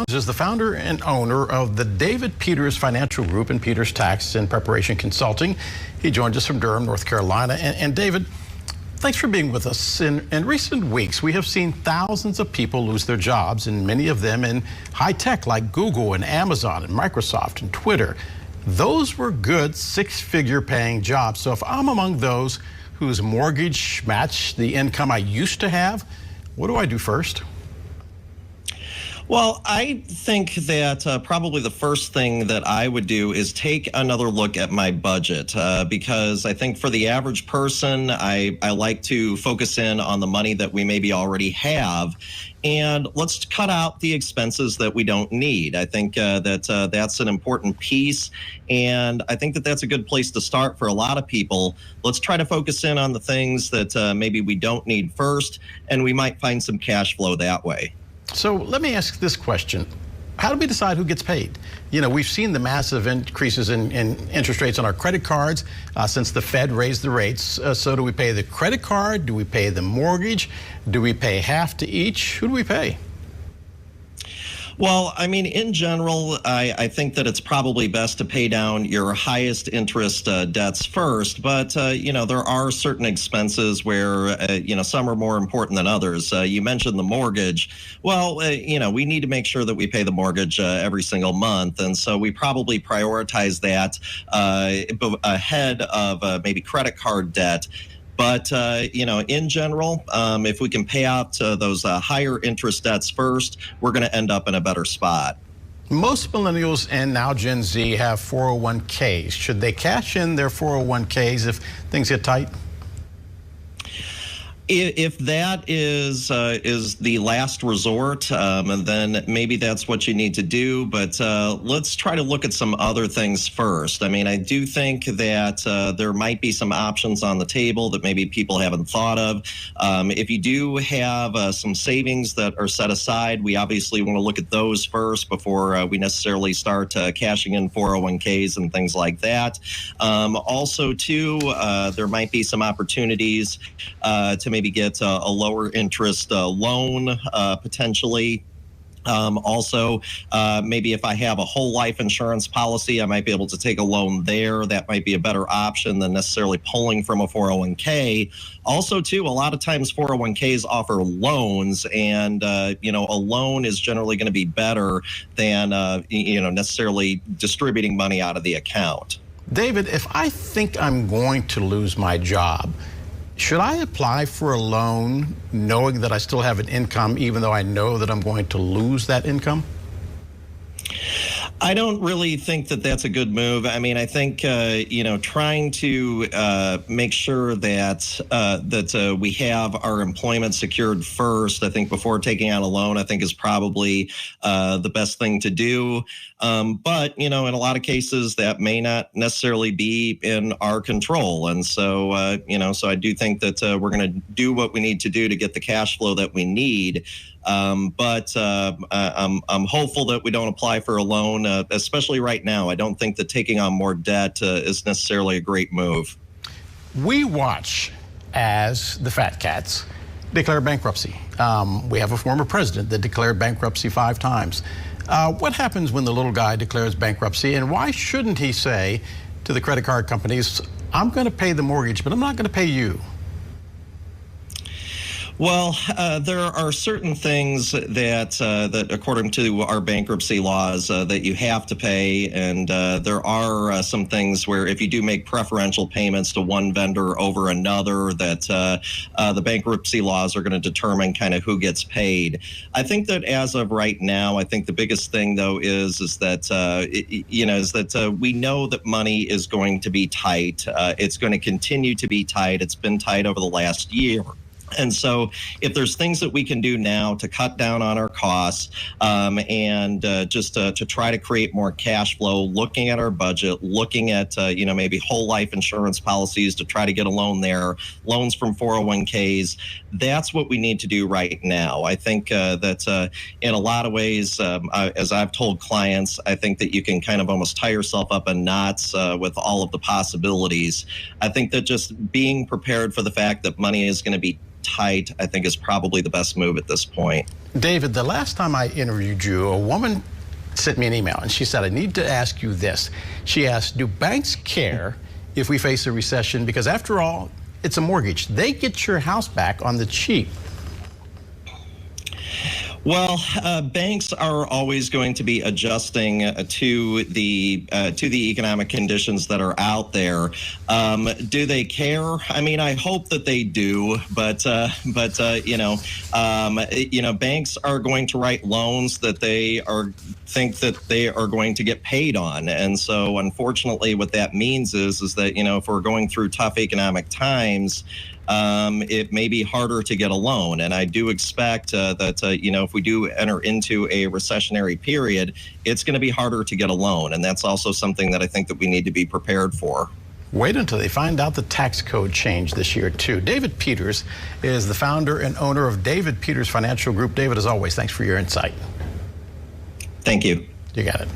Is the founder and owner of the David Peters Financial Group and Peters Tax and Preparation Consulting. He joins us from Durham, North Carolina. And David, thanks for being with us. In recent weeks, we have seen thousands of people lose their jobs, and many of them in high tech like Google and Amazon and Microsoft and Twitter. Those were good six-figure paying jobs. So if I'm among those whose mortgage matched the income I used to have, what do I do first? Well, I think that probably the first thing that I would do is take another look at my budget because I think for the average person, I like to focus in on the money that we maybe already have. And let's cut out the expenses that we don't need. I think that's an important piece. And I think that that's a good place to start for a lot of people. Let's try to focus in on the things that maybe we don't need first, and we might find some cash flow that way. So let me ask this question. How do we decide who gets paid? You know, we've seen the massive increases in interest rates on our credit cards since the Fed raised the rates. So do we pay the credit card? Do we pay the mortgage? Do we pay half to each? Who do we pay? Well, I mean, in general, I think that it's probably best to pay down your highest interest debts first. But, you know, there are certain expenses where, you know, some are more important than others. You mentioned the mortgage. Well, you know, we need to make sure that we pay the mortgage every single month. And so we probably prioritize that ahead of maybe credit card debt. But, you know, in general, if we can pay out those higher interest debts first, we're going to end up in a better spot. Most millennials and now Gen Z have 401ks. Should they cash in their 401ks if things get tight? If that is the last resort, and then maybe that's what you need to do. But let's try to look at some other things first. I mean, I do think that there might be some options on the table that maybe people haven't thought of. If you do have some savings that are set aside, we obviously want to look at those first before we necessarily start cashing in 401ks and things like that. Also, too, there might be some opportunities to maybe get a lower interest loan potentially. Also, maybe if I have a whole life insurance policy, I might be able to take a loan there. That might be a better option than necessarily pulling from a 401k. Also, too, a lot of times 401ks offer loans, and you know, a loan is generally going to be better than you know, necessarily distributing money out of the account. David, if I think I'm going to lose my job, should I apply for a loan knowing that I still have an income, even though I know that I'm going to lose that income? I don't really think that that's a good move. I mean, I think, you know, trying to make sure that we have our employment secured first, I think, before taking out a loan, I think is probably the best thing to do. But, you know, in a lot of cases, that may not necessarily be in our control. And so, you know, so I do think that we're going to do what we need to do to get the cash flow that we need. But I'm hopeful that we don't apply for a loan, especially right now. I don't think that taking on more debt is necessarily a great move. We watch as the fat cats declare bankruptcy. We have a former president that declared bankruptcy 5 times. What happens when the little guy declares bankruptcy, and why shouldn't he say to the credit card companies, I'm going to pay the mortgage, but I'm not going to pay you? Well, there are certain things that according to our bankruptcy laws, that you have to pay. And there are some things where if you do make preferential payments to one vendor over another, that the bankruptcy laws are going to determine kind of who gets paid. I think that as of right now, I think the biggest thing, though, is that, you know, is that we know that money is going to be tight. It's going to continue to be tight. It's been tight over the last year. And so if there's things that we can do now to cut down on our costs and just to try to create more cash flow, looking at our budget, looking at, you know, maybe whole life insurance policies to try to get a loan there, loans from 401ks, that's what we need to do right now. I think that in a lot of ways, as I've told clients, I think that you can kind of almost tie yourself up in knots with all of the possibilities. I think that just being prepared for the fact that money is going to be tight, I think is probably the best move at this point. David, the last time I interviewed you, a woman sent me an email and she said, I need to ask you this. She asked, do banks care if we face a recession? Because after all, it's a mortgage. They get your house back on the cheap. Well, banks are always going to be adjusting to the economic conditions that are out there. Do they care? I mean, I hope that they do, but banks are going to write loans that they think that they are going to get paid on, and so unfortunately, what that means is that if we're going through tough economic times, it may be harder to get a loan. And I do expect that, if we do enter into a recessionary period, it's going to be harder to get a loan. And that's also something that I think that we need to be prepared for. Wait until they find out the tax code change this year, too. David Peters is the founder and owner of David Peters Financial Group. David, as always, thanks for your insight. Thank you. You got it.